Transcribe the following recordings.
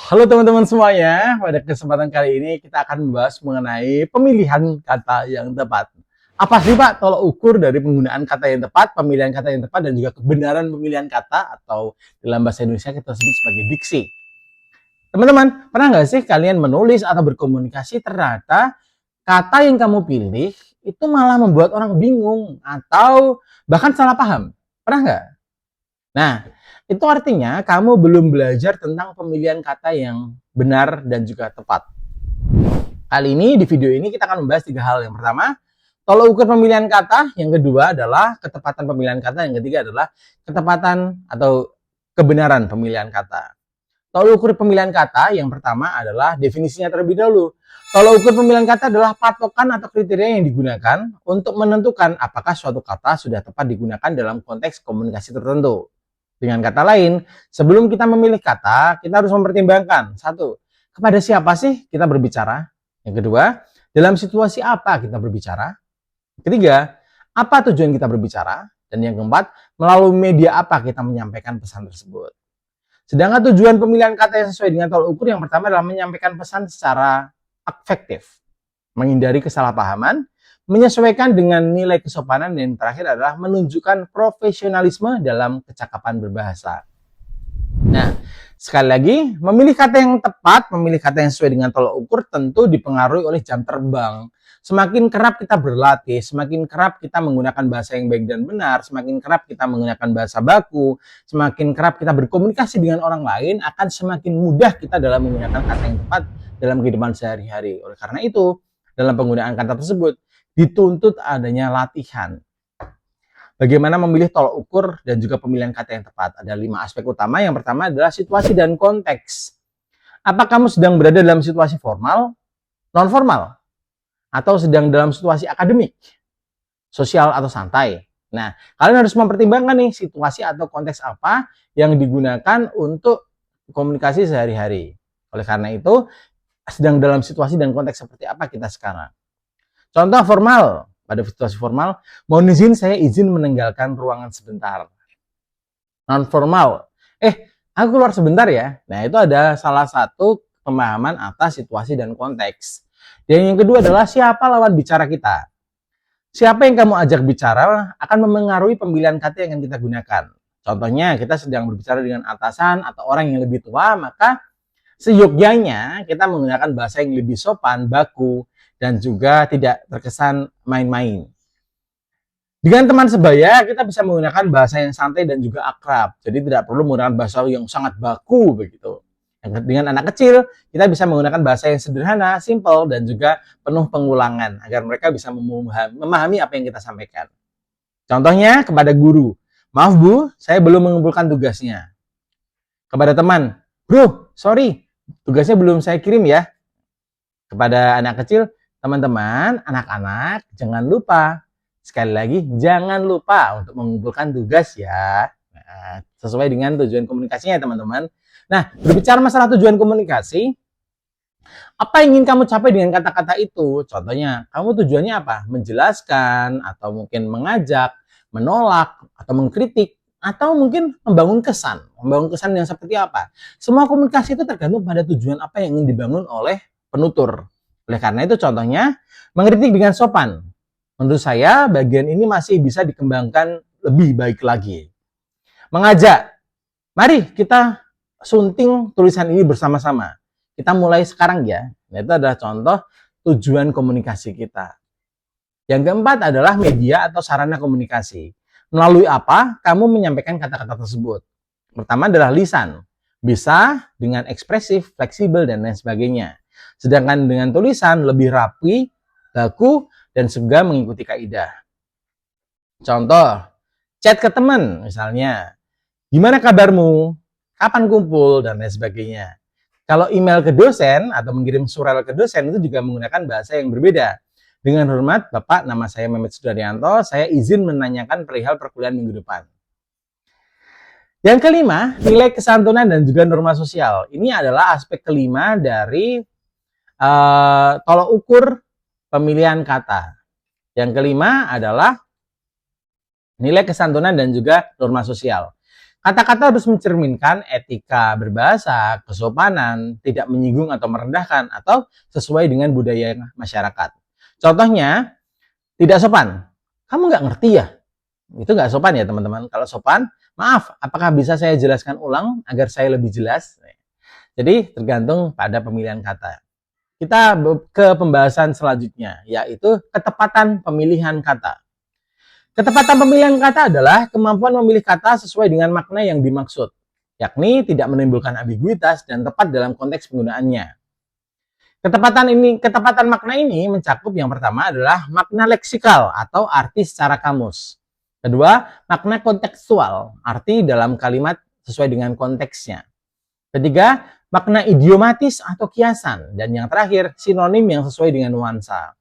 Halo teman-teman semuanya, pada kesempatan kali ini kita akan membahas mengenai pemilihan kata yang tepat. Apa sih Pak tolak ukur dari penggunaan kata yang tepat, pemilihan kata yang tepat, dan juga kebenaran pemilihan kata atau dalam bahasa Indonesia kita sebut sebagai diksi. Teman-teman, pernah nggak sih kalian menulis atau berkomunikasi ternyata kata yang kamu pilih itu malah membuat orang bingung atau bahkan salah paham? Pernah nggak? Nah, itu artinya kamu belum belajar tentang pemilihan kata yang benar dan juga tepat. Kali ini di video ini kita akan membahas 3 hal. Yang pertama, tolak ukur pemilihan kata. Yang kedua adalah ketepatan pemilihan kata. Yang ketiga adalah ketepatan atau kebenaran pemilihan kata. Tolak ukur pemilihan kata yang pertama adalah definisinya terlebih dahulu. Tolak ukur pemilihan kata adalah patokan atau kriteria yang digunakan untuk menentukan apakah suatu kata sudah tepat digunakan dalam konteks komunikasi tertentu. Dengan kata lain, sebelum kita memilih kata, kita harus mempertimbangkan. Satu, kepada siapa sih kita berbicara? Yang kedua, dalam situasi apa kita berbicara? Ketiga, apa tujuan kita berbicara? Dan yang keempat, melalui media apa kita menyampaikan pesan tersebut. Sedangkan tujuan pemilihan kata yang sesuai dengan tolak ukur yang pertama adalah menyampaikan pesan secara efektif, menghindari kesalahpahaman, menyesuaikan dengan nilai kesopanan, dan yang terakhir adalah menunjukkan profesionalisme dalam kecakapan berbahasa. Nah, sekali lagi, memilih kata yang tepat, memilih kata yang sesuai dengan tolak ukur tentu dipengaruhi oleh jam terbang. Semakin kerap kita berlatih, semakin kerap kita menggunakan bahasa yang baik dan benar, semakin kerap kita menggunakan bahasa baku, semakin kerap kita berkomunikasi dengan orang lain, akan semakin mudah kita dalam menggunakan kata yang tepat dalam kehidupan sehari-hari. Oleh karena itu, dalam penggunaan kata tersebut, dituntut adanya latihan. Bagaimana memilih tolak ukur dan juga pemilihan kata yang tepat? Ada 5 aspek utama. Yang pertama adalah situasi dan konteks. Apa kamu sedang berada dalam situasi formal, non-formal, atau sedang dalam situasi akademik, sosial, atau santai? Nah, kalian harus mempertimbangkan nih situasi atau konteks apa yang digunakan untuk komunikasi sehari-hari. Oleh karena itu, sedang dalam situasi dan konteks seperti apa kita sekarang? Contoh formal, pada situasi formal, mohon izin saya izin meninggalkan ruangan sebentar. Non formal, aku keluar sebentar ya. Nah, itu ada salah satu pemahaman atas situasi dan konteks. Dan yang kedua adalah siapa lawan bicara kita. Siapa yang kamu ajak bicara akan memengaruhi pemilihan kata yang akan kita gunakan. Contohnya, kita sedang berbicara dengan atasan atau orang yang lebih tua, maka seyogyanya kita menggunakan bahasa yang lebih sopan, baku, dan juga tidak terkesan main-main. Dengan teman sebaya, kita bisa menggunakan bahasa yang santai dan juga akrab. Jadi tidak perlu menggunakan bahasa yang sangat baku begitu. Dengan anak kecil, kita bisa menggunakan bahasa yang sederhana, simple, dan juga penuh pengulangan agar mereka bisa memahami apa yang kita sampaikan. Contohnya kepada guru, maaf Bu, saya belum mengumpulkan tugasnya. Kepada teman, bro, sorry, tugasnya belum saya kirim ya. Kepada anak kecil, teman-teman, anak-anak, jangan lupa. Sekali lagi, jangan lupa untuk mengumpulkan tugas ya. Nah, sesuai dengan tujuan komunikasinya ya teman-teman. Nah, berbicara masalah tujuan komunikasi, apa yang ingin kamu capai dengan kata-kata itu? Contohnya, kamu tujuannya apa? Menjelaskan, atau mungkin mengajak, menolak, atau mengkritik, atau mungkin membangun kesan. Membangun kesan yang seperti apa? Semua komunikasi itu tergantung pada tujuan apa yang ingin dibangun oleh penutur. Oleh karena itu contohnya, mengkritik dengan sopan. Menurut saya bagian ini masih bisa dikembangkan lebih baik lagi. Mengajak, mari kita sunting tulisan ini bersama-sama. Kita mulai sekarang ya. Nah, itu adalah contoh tujuan komunikasi kita. Yang keempat adalah media atau sarana komunikasi. Melalui apa kamu menyampaikan kata-kata tersebut? Pertama adalah lisan. Bisa dengan ekspresif, fleksibel, dan lain sebagainya. Sedangkan dengan tulisan lebih rapi, baku, dan juga mengikuti kaidah. Contoh, chat ke teman misalnya, gimana kabarmu, kapan kumpul, dan lain sebagainya. Kalau email ke dosen atau mengirim surel ke dosen itu juga menggunakan bahasa yang berbeda. Dengan hormat, Bapak, nama saya Mehmet Sudaryanto, saya izin menanyakan perihal perkuliahan minggu depan. Yang kelima, nilai kesantunan dan juga norma sosial. Ini adalah aspek kelima dari tolak ukur pemilihan kata. Yang kelima adalah nilai kesantunan dan juga norma sosial. Kata-kata harus mencerminkan etika berbahasa, kesopanan, tidak menyinggung atau merendahkan, atau sesuai dengan budaya masyarakat. Contohnya, tidak sopan. Kamu nggak ngerti ya? Itu nggak sopan ya teman-teman. Kalau sopan, maaf, apakah bisa saya jelaskan ulang agar saya lebih jelas? Jadi tergantung pada pemilihan kata. Kita ke pembahasan selanjutnya, yaitu ketepatan pemilihan kata. Ketepatan pemilihan kata adalah kemampuan memilih kata sesuai dengan makna yang dimaksud, yakni tidak menimbulkan ambiguitas dan tepat dalam konteks penggunaannya. Ketepatan makna ini mencakup yang pertama adalah makna leksikal atau arti secara kamus. Kedua, makna kontekstual, arti dalam kalimat sesuai dengan konteksnya. Ketiga, makna idiomatis atau kiasan. Dan yang terakhir, sinonim yang sesuai dengan nuansa.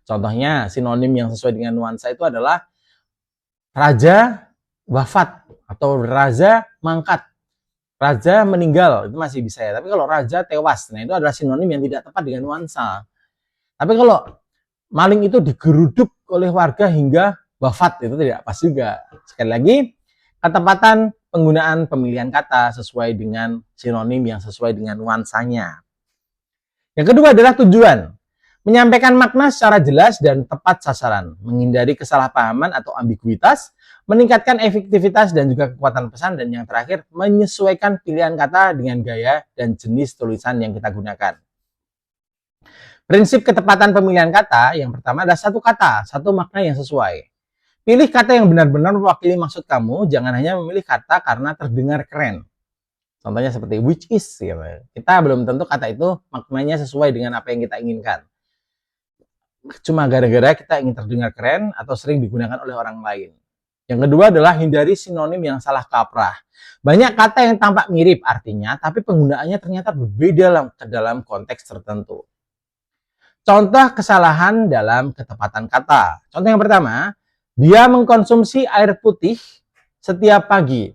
Contohnya, sinonim yang sesuai dengan nuansa itu adalah raja wafat atau raja mangkat. Raja meninggal, itu masih bisa ya. Tapi kalau raja tewas, nah itu adalah sinonim yang tidak tepat dengan nuansa. Tapi kalau maling itu digeruduk oleh warga hingga wafat, itu tidak pas juga. Sekali lagi, ketepatan penggunaan pemilihan kata sesuai dengan sinonim yang sesuai dengan nuansanya. Yang kedua adalah tujuan. Menyampaikan makna secara jelas dan tepat sasaran, menghindari kesalahpahaman atau ambiguitas, meningkatkan efektivitas dan juga kekuatan pesan, dan yang terakhir, menyesuaikan pilihan kata dengan gaya dan jenis tulisan yang kita gunakan. Prinsip ketepatan pemilihan kata yang pertama adalah satu kata, satu makna yang sesuai. Pilih kata yang benar-benar mewakili maksud kamu, jangan hanya memilih kata karena terdengar keren. Contohnya seperti which is, gitu. Kita belum tentu kata itu maknanya sesuai dengan apa yang kita inginkan. Cuma gara-gara kita ingin terdengar keren atau sering digunakan oleh orang lain. Yang kedua adalah hindari sinonim yang salah kaprah. Banyak kata yang tampak mirip artinya, tapi penggunaannya ternyata berbeda dalam konteks tertentu. Contoh kesalahan dalam ketepatan kata. Contoh yang pertama, dia mengkonsumsi air putih setiap pagi.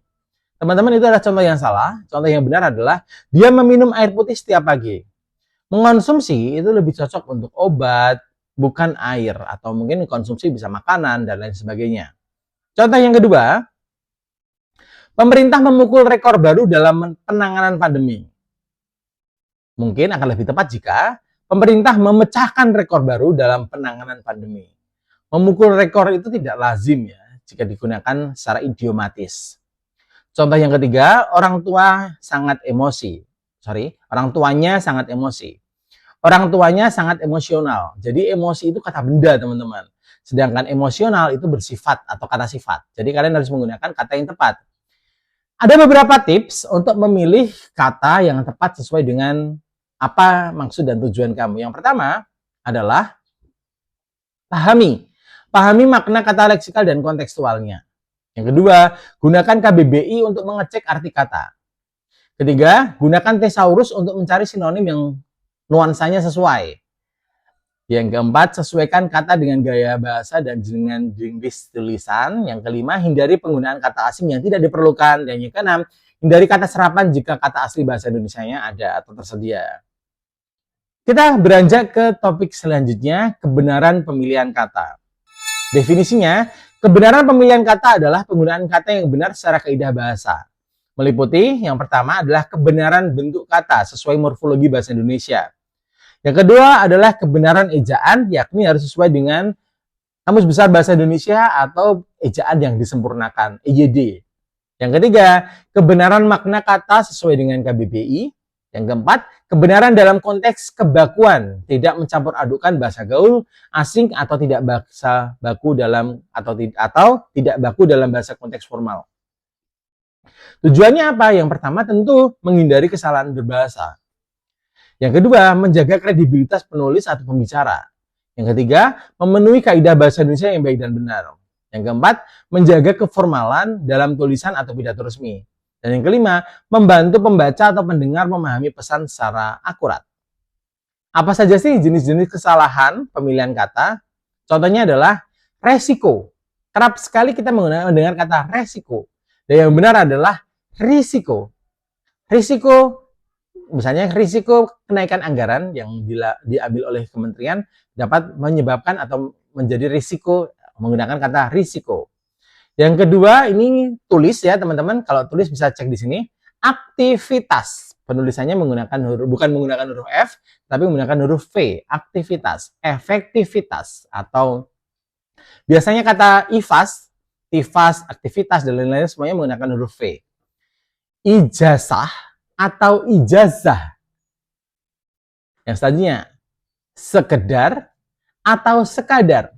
Teman-teman, itu adalah contoh yang salah. Contoh yang benar adalah dia meminum air putih setiap pagi. Mengonsumsi itu lebih cocok untuk obat, bukan air, atau mungkin konsumsi bisa makanan dan lain sebagainya. Contoh yang kedua, pemerintah memukul rekor baru dalam penanganan pandemi. Mungkin akan lebih tepat jika pemerintah memecahkan rekor baru dalam penanganan pandemi. Memukul rekor itu tidak lazim ya jika digunakan secara idiomatis. Contoh yang ketiga, orang tuanya sangat emosi. Orang tuanya sangat emosional. Jadi emosi itu kata benda, teman-teman. Sedangkan emosional itu bersifat atau kata sifat. Jadi kalian harus menggunakan kata yang tepat. Ada beberapa tips untuk memilih kata yang tepat sesuai dengan apa maksud dan tujuan kamu. Yang pertama adalah pahami. Pahami makna kata leksikal dan kontekstualnya. Yang kedua, gunakan KBBI untuk mengecek arti kata. Ketiga, gunakan thesaurus untuk mencari sinonim yang nuansanya sesuai. Yang keempat, sesuaikan kata dengan gaya bahasa dan dengan jenis tulisan. Yang kelima, hindari penggunaan kata asing yang tidak diperlukan. Dan yang keenam, hindari kata serapan jika kata asli bahasa Indonesianya ada atau tersedia. Kita beranjak ke topik selanjutnya, kebenaran pemilihan kata. Definisinya, kebenaran pemilihan kata adalah penggunaan kata yang benar secara kaidah bahasa. Meliputi yang pertama adalah kebenaran bentuk kata sesuai morfologi bahasa Indonesia. Yang kedua adalah kebenaran ejaan, yakni harus sesuai dengan Kamus Besar Bahasa Indonesia atau ejaan yang disempurnakan, EYD. Yang ketiga, kebenaran makna kata sesuai dengan KBBI. Yang keempat, kebenaran dalam konteks kebakuan, tidak mencampur adukan bahasa gaul, asing atau tidak bahasa baku dalam atau tidak baku dalam bahasa konteks formal. Tujuannya apa? Yang pertama tentu menghindari kesalahan berbahasa. Yang kedua, menjaga kredibilitas penulis atau pembicara. Yang ketiga, memenuhi kaidah bahasa Indonesia yang baik dan benar. Yang keempat, menjaga keformalan dalam tulisan atau pidato resmi. Dan yang kelima, membantu pembaca atau pendengar memahami pesan secara akurat. Apa saja sih jenis-jenis kesalahan pemilihan kata? Contohnya adalah resiko. Kerap sekali kita mendengar kata resiko. Dan yang benar adalah risiko. Risiko, misalnya risiko kenaikan anggaran yang diambil oleh kementerian dapat menyebabkan atau menjadi risiko, menggunakan kata risiko. Yang kedua ini tulis ya teman-teman. Kalau tulis bisa cek di sini. Aktivitas. Penulisannya bukan menggunakan huruf F, tapi menggunakan huruf V. Aktivitas, efektivitas, atau biasanya kata IFAS, tifas, aktivitas, dan lain-lain semuanya menggunakan huruf V. Ijazah atau ijazah. Yang selanjutnya, sekedar atau sekadar.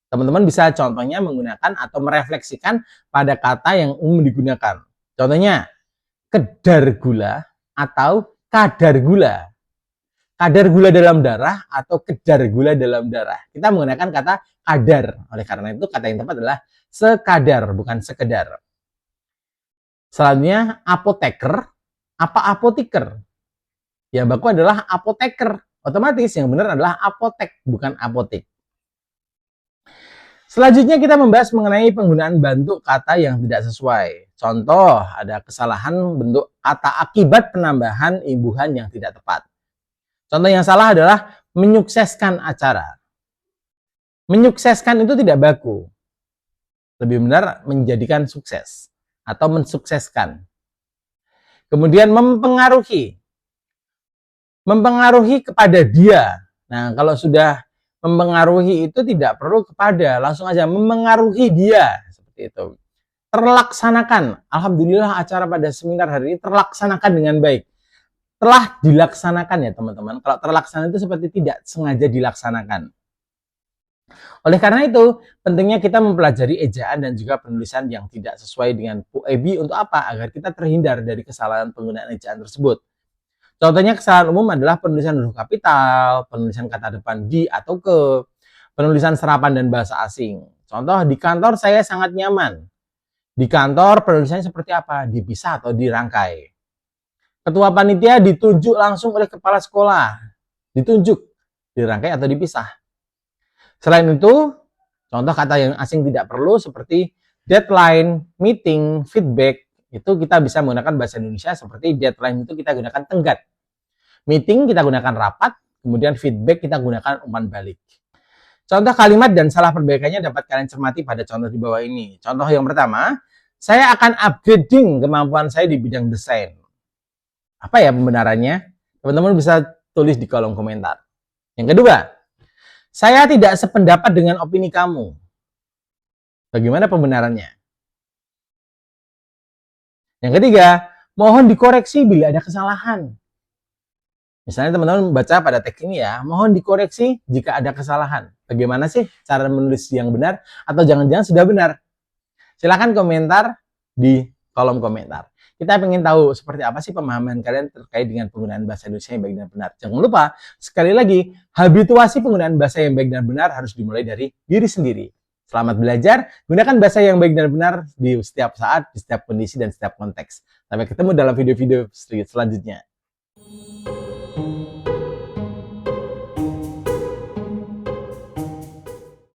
Teman-teman bisa contohnya menggunakan atau merefleksikan pada kata yang umum digunakan. Contohnya, kedar gula atau kadar gula. Kadar gula dalam darah atau kedar gula dalam darah. Kita menggunakan kata kadar. Oleh karena itu kata yang tepat adalah sekadar, bukan sekedar. Selanjutnya apoteker. Apa apoteker? Yang baku adalah apoteker. Otomatis yang benar adalah apotek, bukan apotek. Selanjutnya kita membahas mengenai penggunaan bentuk kata yang tidak sesuai. Contoh, ada kesalahan bentuk kata akibat penambahan imbuhan yang tidak tepat. Contoh yang salah adalah menyukseskan acara. Menyukseskan itu tidak baku. Lebih benar menjadikan sukses atau mensukseskan. Kemudian mempengaruhi. Mempengaruhi kepada dia. Nah, kalau sudah mempengaruhi itu tidak perlu kepada, langsung aja mempengaruhi dia, seperti itu. Terlaksanakan. Alhamdulillah acara pada seminar hari ini terlaksanakan dengan baik. Telah dilaksanakan ya teman-teman. Kalau terlaksana itu seperti tidak sengaja dilaksanakan. Oleh karena itu, pentingnya kita mempelajari ejaan dan juga penulisan yang tidak sesuai dengan PUEB untuk apa? Agar kita terhindar dari kesalahan penggunaan ejaan tersebut. Contohnya kesalahan umum adalah penulisan huruf kapital, penulisan kata depan di atau ke, penulisan serapan dan bahasa asing. Contoh, di kantor saya sangat nyaman. Di kantor penulisannya seperti apa? Dipisah atau dirangkai. Ketua panitia ditunjuk langsung oleh kepala sekolah. Ditunjuk, dirangkai atau dipisah. Selain itu, contoh kata yang asing tidak perlu seperti deadline, meeting, feedback. Itu kita bisa menggunakan bahasa Indonesia seperti deadline itu kita gunakan tenggat. Meeting kita gunakan rapat, kemudian feedback kita gunakan umpan balik. Contoh kalimat dan salah perbaikannya dapat kalian cermati pada contoh di bawah ini. Contoh yang pertama, saya akan upgrading kemampuan saya di bidang desain. Apa ya pembenarannya? Teman-teman bisa tulis di kolom komentar. Yang kedua, saya tidak sependapat dengan opini kamu. Bagaimana pembenarannya? Yang ketiga, mohon dikoreksi bila ada kesalahan. Misalnya teman-teman baca pada teks ini ya, mohon dikoreksi jika ada kesalahan. Bagaimana sih cara menulis yang benar? Atau jangan-jangan sudah benar? Silahkan komentar di kolom komentar. Kita ingin tahu seperti apa sih pemahaman kalian terkait dengan penggunaan bahasa Indonesia yang baik dan benar. Jangan lupa, sekali lagi, habituasi penggunaan bahasa yang baik dan benar harus dimulai dari diri sendiri. Selamat belajar, gunakan bahasa yang baik dan benar di setiap saat, di setiap kondisi, dan setiap konteks. Sampai ketemu dalam video-video selanjutnya.